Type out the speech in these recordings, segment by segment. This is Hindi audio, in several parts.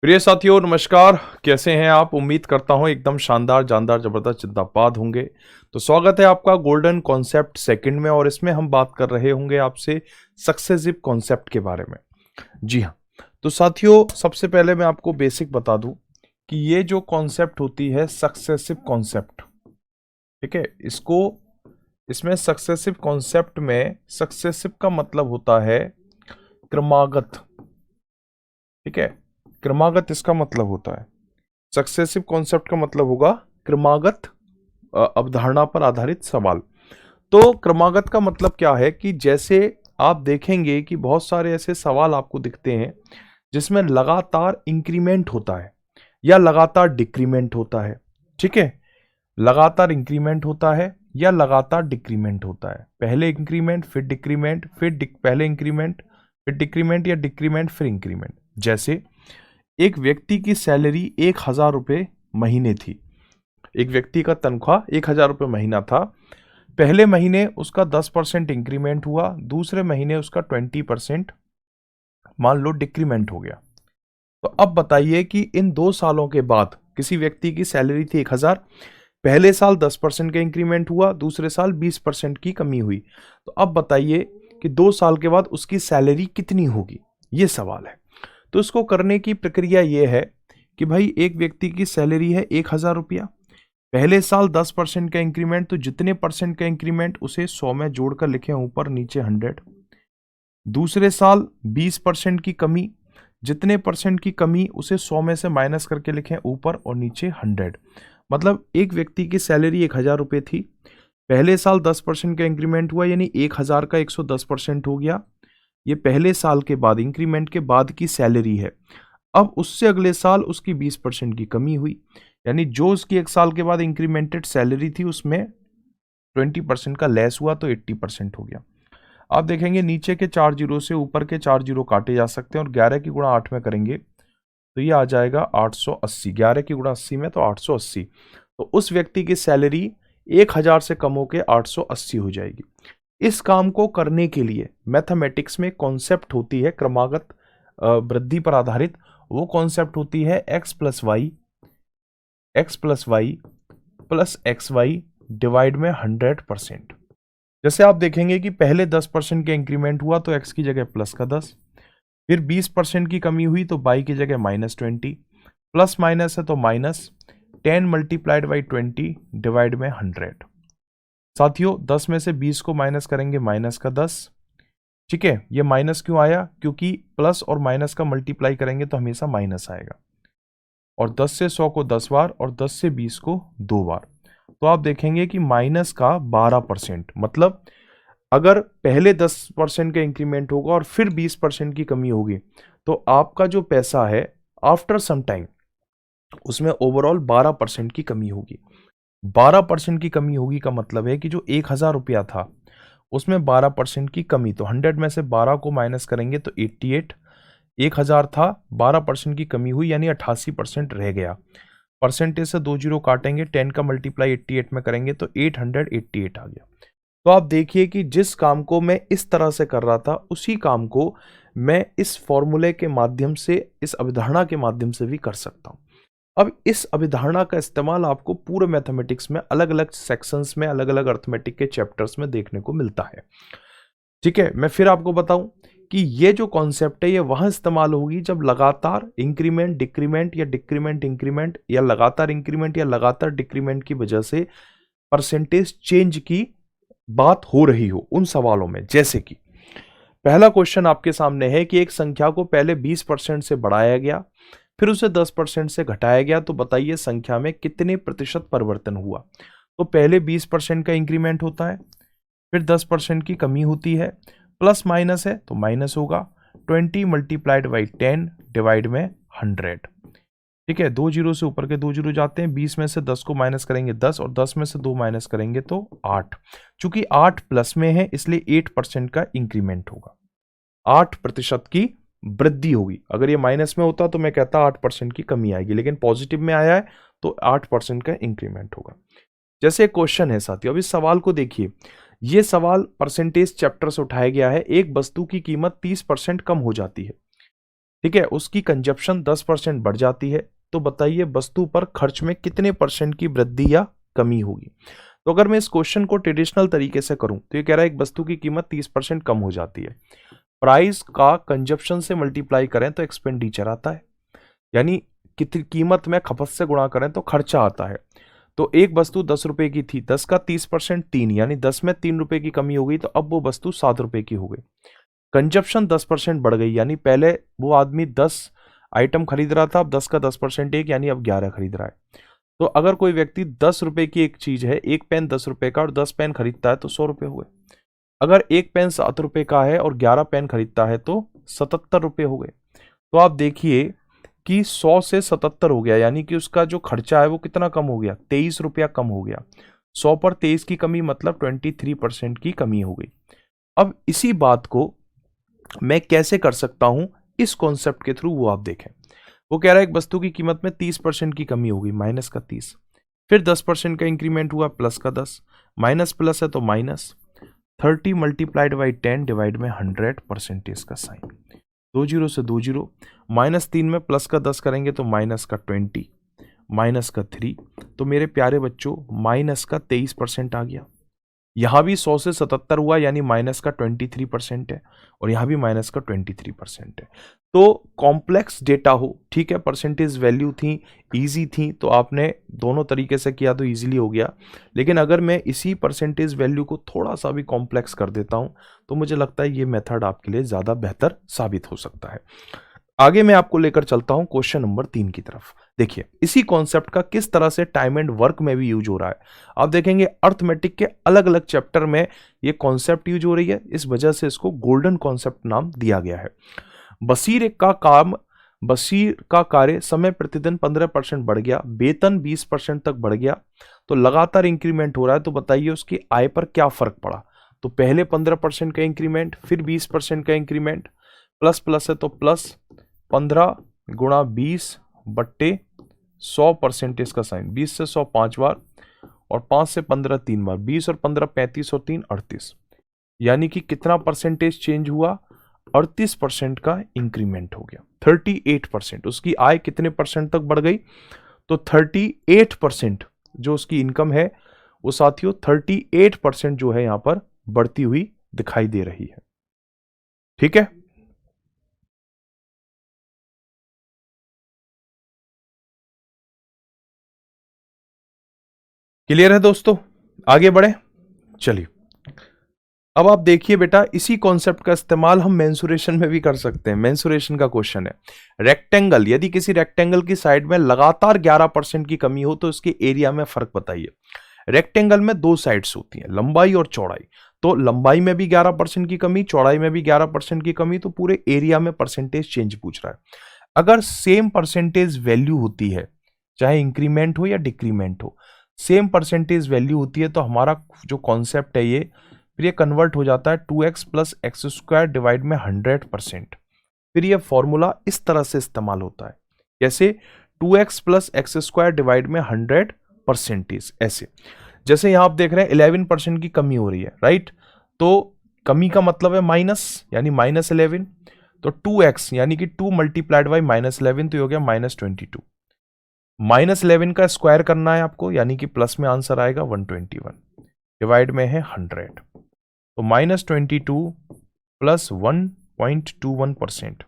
प्रिय साथियों नमस्कार। कैसे हैं आप? उम्मीद करता हूं एकदम शानदार जानदार जबरदस्त जिंदाबाद होंगे। तो स्वागत है आपका गोल्डन कॉन्सेप्ट सेकंड में, और इसमें हम बात कर रहे होंगे आपसे सक्सेसिव कॉन्सेप्ट के बारे में। जी हाँ, तो साथियों सबसे पहले मैं आपको बेसिक बता दूं कि ये जो कॉन्सेप्ट होती है सक्सेसिव कॉन्सेप्ट, ठीक है, इसमें सक्सेसिव कॉन्सेप्ट में सक्सेसिव का मतलब होता है क्रमागत। ठीक है, क्रमागत इसका मतलब होता है। सक्सेसिव कॉन्सेप्ट का मतलब होगा क्रमागत अवधारणा पर आधारित सवाल। तो क्रमागत का मतलब क्या है कि जैसे आप देखेंगे कि बहुत सारे ऐसे सवाल आपको दिखते हैं जिसमें लगातार इंक्रीमेंट होता है या लगातार डिक्रीमेंट होता है। ठीक है, लगातार इंक्रीमेंट होता है या लगातार डिक्रीमेंट होता है। पहले इंक्रीमेंट फिर डिक्रीमेंट पहले इंक्रीमेंट फिर डिक्रीमेंट या डिक्रीमेंट फिर इंक्रीमेंट। जैसे एक व्यक्ति की सैलरी 1,000 रुपये महीने थी। एक व्यक्ति का तनख्वाह 1,000 रुपये महीना था। पहले महीने उसका 10% इंक्रीमेंट हुआ, दूसरे महीने उसका 20% मान लो डिक्रीमेंट हो गया। तो अब बताइए कि इन 2 सालों के बाद किसी व्यक्ति की सैलरी थी 1,000, पहले साल 10% का इंक्रीमेंट हुआ, दूसरे साल 20% की कमी हुई। तो अब बताइए कि 2 साल के बाद उसकी सैलरी कितनी होगी, ये सवाल है। तो इसको करने की प्रक्रिया ये है कि भाई एक व्यक्ति की सैलरी है 1,000 रुपया, पहले साल 10% का इंक्रीमेंट, तो जितने परसेंट का इंक्रीमेंट उसे 100 में जोड़कर लिखें ऊपर नीचे 100। दूसरे साल 20% की कमी, जितने परसेंट की कमी उसे 100 में से माइनस करके लिखें ऊपर और नीचे 100। मतलब एक व्यक्ति की सैलरी 1,000 रुपये थी, पहले साल 10% का इंक्रीमेंट हुआ यानी 1,000 का 110% हो गया। ये पहले साल के बाद इंक्रीमेंट के बाद की सैलरी है। अब उससे अगले साल उसकी 20% की कमी हुई, यानी जो उसकी एक साल के बाद इंक्रीमेंटेड सैलरी थी उसमें 20% का लेस हुआ तो 80% हो गया। आप देखेंगे नीचे के 4 जीरो से ऊपर के 4 जीरो काटे जा सकते हैं और 11 की गुणा 8 में करेंगे तो ये आ जाएगा 880। 11 की गुणा 80 में तो 880। तो उस व्यक्ति की सैलरी 1,000 से कम होकर 880 हो जाएगी। इस काम को करने के लिए मैथमेटिक्स में कॉन्सेप्ट होती है क्रमागत वृद्धि पर आधारित। वो कॉन्सेप्ट होती है x+y प्लस xy डिवाइड में 100%। जैसे आप देखेंगे कि पहले 10% का इंक्रीमेंट हुआ तो x की जगह प्लस का 10, फिर 20% की कमी हुई तो y की जगह -20, प्लस माइनस है तो -10 मल्टीप्लाइड बाई 20 डिवाइड में 100। साथियों 10 में से 20 को माइनस करेंगे माइनस का 10। ठीक है, ये माइनस क्यों आया? क्योंकि प्लस और माइनस का मल्टीप्लाई करेंगे तो हमेशा माइनस आएगा। और 10 से 100 को 10 बार और 10 से 20 को 2 बार। तो आप देखेंगे कि माइनस का 12%। मतलब अगर पहले 10% का इंक्रीमेंट होगा और फिर 20% की कमी होगी तो आपका जो पैसा है आफ्टर सम टाइम उसमें ओवरऑल 12% की कमी होगी। 12% की कमी होगी का मतलब है कि जो 1,000 रुपया था उसमें 12% की कमी, तो 100 में से 12 को माइनस करेंगे तो 88। 1,000 था, 12% की कमी हुई यानी 88% रह गया। परसेंटेज से 2 जीरो काटेंगे, 10 का मल्टीप्लाई 88 में करेंगे तो 888 आ गया। तो आप देखिए कि जिस काम को मैं इस तरह से कर रहा था उसी काम को मैं इस फॉर्मूले के माध्यम से, इस अवधारणा के माध्यम से भी कर सकता हूं। अब इस अवधारणा का इस्तेमाल आपको पूरे मैथमेटिक्स में अलग अलग सेक्शंस में, अलग अलग अर्थमेटिक के चैप्टर्स में देखने को मिलता है। ठीक है, मैं फिर आपको बताऊं कि ये जो कॉन्सेप्ट है ये वहां इस्तेमाल होगी जब लगातार इंक्रीमेंट डिक्रीमेंट या डिक्रीमेंट इंक्रीमेंट या लगातार इंक्रीमेंट या लगातार डिक्रीमेंट की वजह से परसेंटेज चेंज की बात हो रही हो उन सवालों में। जैसे कि पहला क्वेश्चन आपके सामने है कि एक संख्या को पहले 20% से बढ़ाया गया, फिर उसे 10% से घटाया गया, तो बताइए संख्या में कितने प्रतिशत परिवर्तन हुआ। तो पहले 20% का इंक्रीमेंट होता है, फिर 10% की कमी होती है, प्लस माइनस है तो माइनस होगा। 20 मल्टीप्लाइड बाई 10 डिवाइड में 100। ठीक है, 2 जीरो से ऊपर के 2 जीरो जाते हैं, 20 में से 10 को माइनस करेंगे 10 और 10 में से 2 माइनस करेंगे तो 8। चूंकि 8 प्लस में है इसलिए 8% का इंक्रीमेंट होगा, 8% की वृद्धि होगी। अगर ये माइनस में होता तो मैं कहता 8% की कमी आएगी, लेकिन पॉजिटिव में आया है तो 8% का इंक्रीमेंट होगा। जैसे एक क्वेश्चन है साथियों, अब इस सवाल को देखिए। ये सवाल परसेंटेज चैप्टर से उठाया गया है। एक वस्तु की कीमत 30% कम हो जाती है, ठीक है, उसकी कंजप्शन 10% बढ़ जाती है, तो बताइए वस्तु पर खर्च में कितने परसेंट की वृद्धि या कमी होगी। तो अगर मैं इस क्वेश्चन को ट्रेडिशनल तरीके से करूं तो ये कह रहा है एक वस्तु की कीमत 30% कम हो जाती है, प्राइस का कंजप्शन से मल्टीप्लाई करें तो एक्सपेंडिचर आता है, यानी कितनी कीमत में खपत से गुणा करें तो खर्चा आता है। तो एक वस्तु 10 रुपए की थी, 10 का 30% 3, यानी 10 में 3 रुपए की कमी हो गई, तो अब वो वस्तु 7 रुपए की हो गई। कंजप्शन 10% बढ़ गई, यानी पहले वो आदमी 10 आइटम खरीद रहा था, अब 10 का 10% एक, यानी अब 11 खरीद रहा है। तो अगर कोई व्यक्ति 10 रुपए की एक चीज है, एक पेन 10 रुपए का और 10 पेन खरीदता है तो 100 रुपए हुए। अगर एक पेन 7 रुपए का है और 11 पेन खरीदता है तो 77 रुपए हो गए। तो आप देखिए कि 100 से 77 हो गया, यानी कि उसका जो खर्चा है वो कितना कम हो गया, 23 रुपया कम हो गया। 100 पर 23 की कमी मतलब 23% की कमी हो गई। अब इसी बात को मैं कैसे कर सकता हूं इस कॉन्सेप्ट के थ्रू, वो आप देखें। वो कह रहा है एक वस्तु की कीमत में 30% की कमी होगी, माइनस का 30, फिर 10% का इंक्रीमेंट हुआ, प्लस का 10, माइनस प्लस है तो माइनस 30 मल्टीप्लाइड बाई 10 डिवाइड में 100 परसेंटेज का साइन, 2 जीरो से 2 जीरो, माइनस 3 में प्लस का 10 करेंगे तो माइनस का 20, माइनस का 3, तो मेरे प्यारे बच्चों माइनस का 23% आ गया। यहां भी 100 से 77 हुआ, यानी माइनस का 23% है, और यहां भी माइनस का 23% है। तो कॉम्प्लेक्स डेटा हो, ठीक है, परसेंटेज वैल्यू थी, इजी थी, तो आपने दोनों तरीके से किया तो इजीली हो गया। लेकिन अगर मैं इसी परसेंटेज वैल्यू को थोड़ा सा भी कॉम्प्लेक्स कर देता हूं तो मुझे लगता है ये मेथड आपके लिए ज्यादा बेहतर साबित हो सकता है। आगे मैं आपको लेकर चलता हूं क्वेश्चन नंबर 3 की तरफ। देखिए इसी कॉन्सेप्ट का किस तरह से टाइम एंड वर्क में भी यूज हो रहा है। आप देखेंगे अर्थमेटिक के अलग अलग चैप्टर में ये कॉन्सेप्ट यूज हो रही है, इस वजह से इसको गोल्डन कॉन्सेप्ट नाम दिया गया है। बशीर का कार्य समय प्रतिदिन 15% बढ़ गया, वेतन 20% तक बढ़ गया, तो लगातार इंक्रीमेंट हो रहा है, तो बताइए उसकी आय पर क्या फर्क पड़ा। तो पहले 15% का इंक्रीमेंट, फिर 20% का इंक्रीमेंट, प्लस प्लस है तो प्लस 15 गुणा 20 बट्टे 100 परसेंटेज का साइन, 20 से 100 5 बार और 5 से 15 3 बार, 20 और 15 35 और 3 38, यानी कि कितना परसेंटेज चेंज हुआ, 38% का इंक्रीमेंट हो गया। 38%, उसकी आय कितने परसेंट तक बढ़ गई, तो 38% जो उसकी इनकम है वो साथियों 38% जो है यहां पर बढ़ती हुई दिखाई दे रही है। ठीक है, क्लियर है दोस्तों, आगे बढ़े, चलिए। अब आप देखिए बेटा इसी कॉन्सेप्ट का इस्तेमाल हम मेंसुरेशन में भी कर सकते हैं। मेंसुरेशन का क्वेश्चन है, रेक्टेंगल, यदि किसी रेक्टेंगल की साइड में लगातार 11% की कमी हो तो इसके एरिया में फर्क बताइए। रेक्टेंगल में दो साइड्स होती हैं, लंबाई और चौड़ाई, तो लंबाई में भी 11% की कमी, चौड़ाई में भी 11% की कमी, तो पूरे एरिया में परसेंटेज चेंज पूछ रहा है। अगर सेम परसेंटेज वैल्यू होती है, चाहे इंक्रीमेंट हो या डिक्रीमेंट हो, सेम परसेंटेज वैल्यू होती है, तो हमारा जो कॉन्सेप्ट है ये फिर ये कन्वर्ट हो जाता है 2x plus x square divide में 100%। फिर ये फॉर्मूला इस तरह से इस्तेमाल होता है, जैसे 2x plus x square divide में 100%, ऐसे। जैसे यहां आप देख रहे हैं 11% की कमी हो रही है, राइट, तो कमी का मतलब है माइनस, यानी -11, तो 2x यानी कि 2 मल्टीप्लाइड बाई -11, तो ये हो गया -22। -11 का स्क्वायर करना है आपको, यानी कि प्लस में आंसर आएगा 121, डिवाइड में है 100, तो -22 प्लस 1.21%।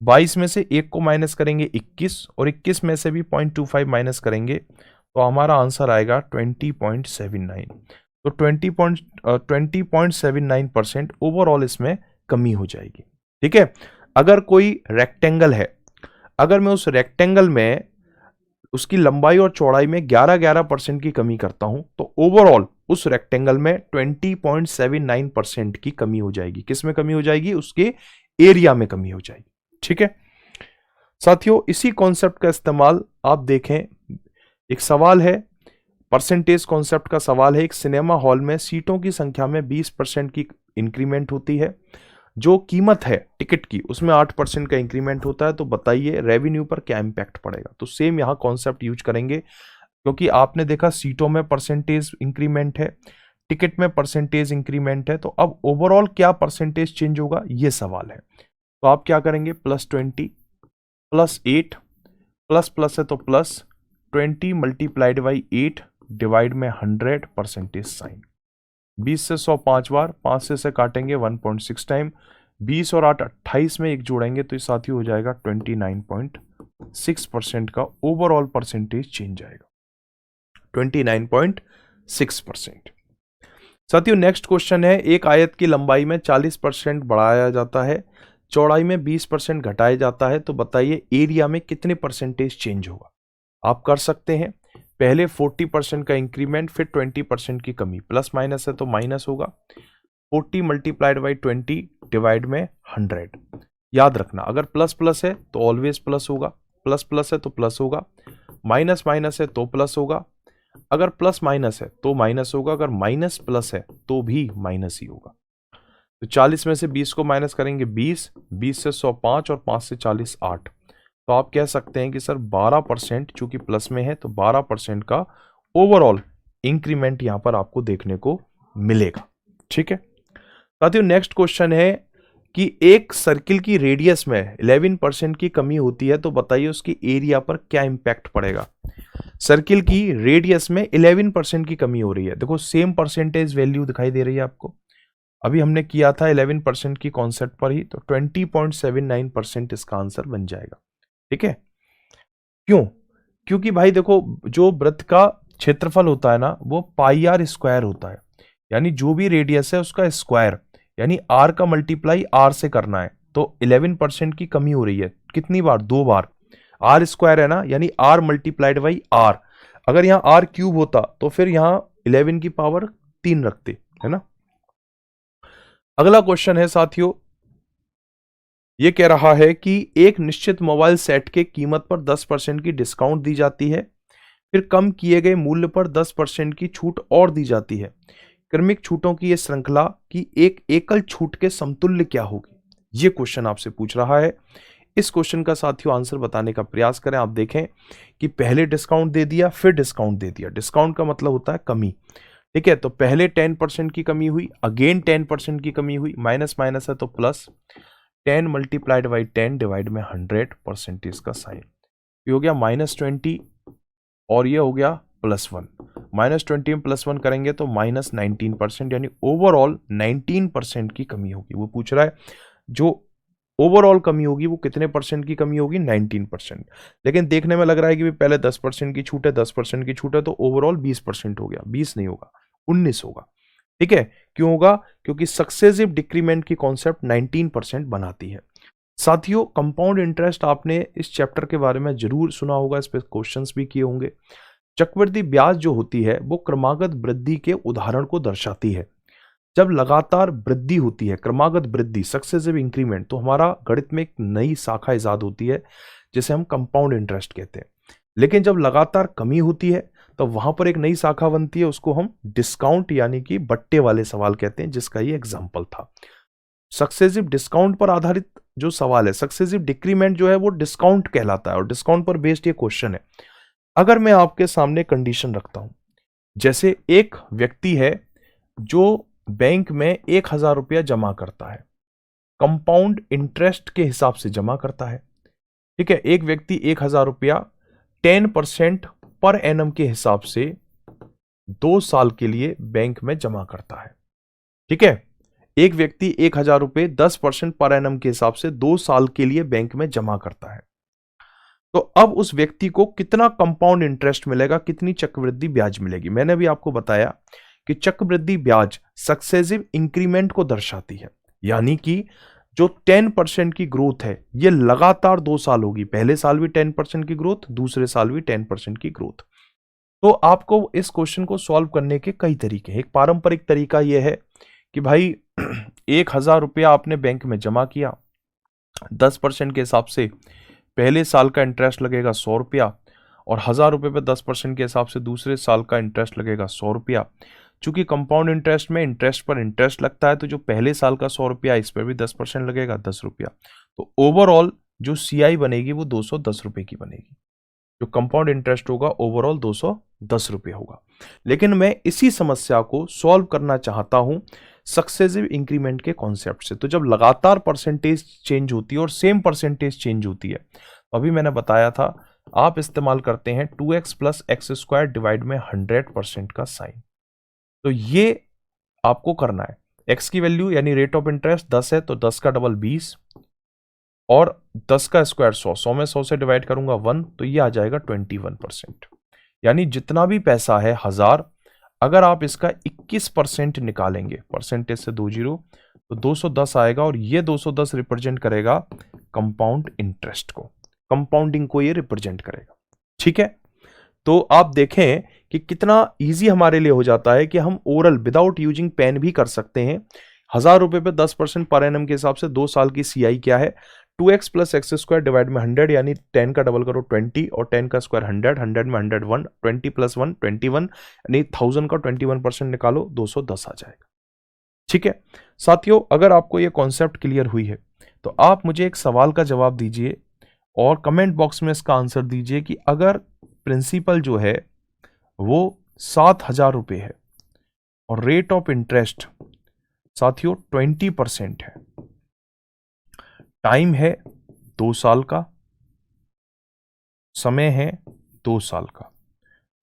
22 में से एक को माइनस करेंगे 21, और 21 में से भी 0.25 माइनस करेंगे तो हमारा आंसर आएगा 20.79। तो 20.79% ओवरऑल इसमें कमी हो जाएगी। ठीक है, अगर कोई रेक्टेंगल है, अगर मैं उस रेक्टेंगल में उसकी लंबाई और चौड़ाई में 11% की कमी करता हूं तो ओवरऑल उस रेक्टेंगल में 20.79% की कमी हो जाएगी। किस में कमी हो जाएगी, उसके एरिया में कमी हो जाएगी। ठीक है साथियों, इसी कॉन्सेप्ट का इस्तेमाल आप देखें, एक सवाल है, परसेंटेज कॉन्सेप्ट का सवाल है। एक सिनेमा हॉल में सीटों की संख्या में 20% की इंक्रीमेंट होती है, जो कीमत है टिकट की उसमें 8% का इंक्रीमेंट होता है, तो बताइए रेवेन्यू पर क्या इंपैक्ट पड़ेगा। तो सेम यहां कॉन्सेप्ट यूज करेंगे, क्योंकि आपने देखा सीटों में परसेंटेज इंक्रीमेंट है, टिकट में परसेंटेज इंक्रीमेंट है, तो अब ओवरऑल क्या परसेंटेज चेंज होगा ये सवाल है। तो आप क्या करेंगे, +20 +8, प्लस प्लस है तो +20 मल्टीप्लाइड बाई 8 डिवाइड में 100 परसेंटेज साइन। 20 से 100 5 बार, 5 से काटेंगे 1.6 टाइम, 20 और 8 28 में एक जोड़ेंगे तो ये साथियों हो जाएगा 29.6% का ओवरऑल परसेंटेज चेंज आएगा, 29.6%। साथियों नेक्स्ट क्वेश्चन है, एक आयत की लंबाई में 40% बढ़ाया जाता है, चौड़ाई में 20% घटाया जाता है, तो बताइए एरिया में कितने परसेंटेज चेंज होगा। आप कर सकते हैं, पहले 40% का इंक्रीमेंट, फिर 20% की कमी, प्लस माइनस है तो माइनस होगा, 40 मल्टीप्लाइड बाई 20 डिवाइड में 100। याद रखना अगर प्लस प्लस है तो ऑलवेज प्लस होगा, प्लस प्लस है तो प्लस होगा, माइनस माइनस है तो प्लस होगा, अगर प्लस माइनस है तो माइनस होगा, अगर माइनस प्लस है तो भी माइनस ही होगा। तो 40 में से 20 को माइनस करेंगे 20, 20 से 100 5 और 5 से 40 8। तो आप कह सकते हैं कि सर 12%, चूंकि प्लस में है तो 12% का ओवरऑल इंक्रीमेंट यहां पर आपको देखने को मिलेगा। ठीक है साथियों, नेक्स्ट क्वेश्चन है कि एक सर्किल की रेडियस में 11% की कमी होती है, तो बताइए उसकी एरिया पर क्या इंपैक्ट पड़ेगा। सर्किल की रेडियस में 11% की कमी हो रही है, देखो सेम परसेंटेज वैल्यू दिखाई दे रही है आपको, अभी हमने किया था 11% की कॉन्सेप्ट पर ही, तो 20.79% इसका आंसर बन जाएगा। ठीक है, क्यों? क्योंकि भाई देखो जो वृत्त का क्षेत्रफल होता है ना वो पाई आर स्क्वायर होता है, यानी जो भी रेडियस है उसका स्क्वायर, यानी आर का मल्टीप्लाई आर से करना है। तो 11% की कमी हो रही है, कितनी बार? 2 बार। आर स्क्वायर है ना, यानी आर मल्टीप्लाइड बाई आर। अगर यहां आर क्यूब होता तो फिर यहां 11 की पावर 3 रखते, है ना। अगला क्वेश्चन है साथियों, यह कह रहा है कि एक निश्चित मोबाइल सेट के कीमत पर 10% की डिस्काउंट दी जाती है, फिर कम किए गए मूल्य पर 10% की छूट और दी जाती है। क्रमिक छूटों की यह श्रृंखला की एक एकल छूट के समतुल्य क्या होगी? यह क्वेश्चन आपसे पूछ रहा है। इस क्वेश्चन का साथियों आंसर बताने का प्रयास करें। आप देखें कि पहले डिस्काउंट दे दिया, फिर डिस्काउंट दे दिया। डिस्काउंट का मतलब होता है कमी। ठीक है, तो पहले 10% की कमी हुई, अगेन 10% की कमी हुई, माइनस माइनस है तो प्लस, 10 मल्टीप्लाइड बाई 10 डिवाइड में 100 परसेंटेज का साइन। ये हो गया -20 और ये हो गया +1। -20 में +1 करेंगे तो -19%, यानी ओवरऑल 19% की कमी होगी। वो पूछ रहा है जो ओवरऑल कमी होगी वो कितने परसेंट की कमी होगी? 19%। लेकिन देखने में लग रहा है कि पहले 10% की छूट है, 10% की छूट है, तो ओवरऑल 20% हो गया। 20 नहीं होगा, 19 होगा। ठीक है, क्यों होगा? क्योंकि सक्सेसिव डिक्रीमेंट की कॉन्सेप्ट 19% बनाती है। साथियों कंपाउंड इंटरेस्ट आपने इस चैप्टर के बारे में जरूर सुना होगा, इस पे क्वेश्चंस भी किए होंगे। चक्रवृद्धि ब्याज जो होती है वो क्रमागत वृद्धि के उदाहरण को दर्शाती है। जब लगातार वृद्धि होती है, क्रमागत वृद्धि, सक्सेसिव इंक्रीमेंट, तो हमारा गणित में एक नई शाखा इजाद होती है जिसे हम कंपाउंड इंटरेस्ट कहते हैं। लेकिन जब लगातार कमी होती है तो वहां पर एक नई शाखा बनती है, उसको हम डिस्काउंट यानी कि बट्टे वाले सवाल कहते हैं, जिसका ये एग्जाम्पल था। सक्सेसिव डिस्काउंट पर आधारित जो सवाल है, सक्सेसिव डिक्रीमेंट जो है वो डिस्काउंट कहलाता है और डिस्काउंट पर बेस्ड ये क्वेश्चन है। अगर मैं आपके सामने कंडीशन रखता हूं, जैसे एक व्यक्ति है जो बैंक में 1000 रुपया जमा करता है, कंपाउंड इंटरेस्ट के हिसाब से जमा करता है। ठीक है, एक व्यक्ति 1000 रुपया 10% पर एनम के हिसाब से 2 साल के लिए बैंक में जमा करता है। ठीक है, एक व्यक्ति 1000 रुपये 10% पर एनम के हिसाब से 2 साल के लिए बैंक में जमा करता है। तो अब उस व्यक्ति को कितना कंपाउंड इंटरेस्ट मिलेगा, कितनी चक्रवृद्धि ब्याज मिलेगी? मैंने अभी आपको बताया कि चक्रवृद्धि ब्याज सक्सेसिव इंक्रीमेंट को दर्शाती है, यानी कि जो 10% की ग्रोथ है ये लगातार 2 साल होगी। पहले साल भी 10% की ग्रोथ, दूसरे साल भी 10% की ग्रोथ। तो आपको इस क्वेश्चन को सॉल्व करने के कई तरीके हैं। एक पारंपरिक तरीका यह है कि भाई 1000 रुपया आपने बैंक में जमा किया, 10% के हिसाब से पहले साल का इंटरेस्ट लगेगा 100 रुपया, और 1000 रुपये पे 10% के हिसाब से दूसरे साल का इंटरेस्ट लगेगा 100 रुपया। चूंकि कंपाउंड इंटरेस्ट में इंटरेस्ट पर इंटरेस्ट लगता है, तो जो पहले साल का 100 रुपया, इस पर भी 10% लगेगा, 10 रुपया। तो ओवरऑल जो सीआई बनेगी वो 210 रुपए की बनेगी। जो कंपाउंड इंटरेस्ट होगा ओवरऑल 210 रुपये होगा। लेकिन मैं इसी समस्या को सॉल्व करना चाहता हूं सक्सेसिव इंक्रीमेंट के कॉन्सेप्ट से। तो जब लगातार परसेंटेज चेंज होती है और सेम परसेंटेज चेंज होती है, अभी मैंने बताया था आप इस्तेमाल करते हैं 2x plus x square divide में 100% का साइन। तो ये आपको करना है। x की वैल्यू यानी रेट ऑफ इंटरेस्ट 10 है, तो 10 का डबल 20 और 10 का स्क्वायर 100, 100 में 100 से डिवाइड करूंगा 1, तो ये आ जाएगा 21%। यानी जितना भी पैसा है 1000, अगर आप इसका 21% निकालेंगे, परसेंटेज से 20, तो 210 आएगा और ये 210 रिप्रेजेंट करेगा कंपाउंड इंटरेस्ट को, कंपाउंडिंग को ये रिप्रेजेंट करेगा। ठीक है, तो आप देखें कि कितना इजी हमारे लिए हो जाता है कि हम ओरल विदाउट यूजिंग पेन भी कर सकते हैं। 1000 रुपए पे 10% पर एनम के हिसाब से 2 साल की सीआई क्या है, 2x plus x square divide में 100, यानी 10 का डबल करो 20 और 10 का स्क्वायर 100, 100 में 101, 20 प्लस 1 21, यानी 1000 का 21% निकालो 210 आ जाएगा। ठीक है साथियों, अगर आपको ये कॉन्सेप्ट क्लियर हुई है तो आप मुझे एक सवाल का जवाब दीजिए और कमेंट बॉक्स में इसका आंसर दीजिए कि अगर प्रिंसिपल जो है वो 7000 रुपये है और रेट ऑफ इंटरेस्ट साथियों 20% है, टाइम है 2 साल का, समय है 2 साल का,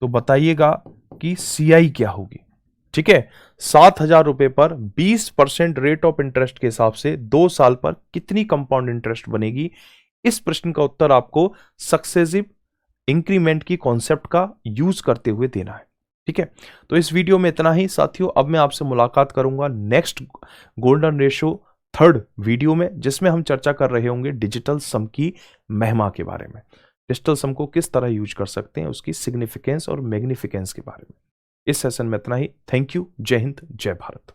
तो बताइएगा कि सीआई क्या होगी। ठीक है, 7000 रुपए पर 20% रेट ऑफ इंटरेस्ट के हिसाब से 2 साल पर कितनी कंपाउंड इंटरेस्ट बनेगी। इस प्रश्न का उत्तर आपको सक्सेसिव इंक्रीमेंट की कॉन्सेप्ट का यूज करते हुए देना है। ठीक है, तो इस वीडियो में इतना ही साथियों। अब मैं आपसे मुलाकात करूंगा next golden ratio 3rd video में, जिसमें हम चर्चा कर रहे होंगे डिजिटल सम की महिमा के बारे में, डिजिटल सम को किस तरह यूज कर सकते हैं, उसकी सिग्निफिकेंस और मैग्निफिकेंस के बारे में। इस सेशन में इतना ही। Thank you. जय हिंद, जय भारत।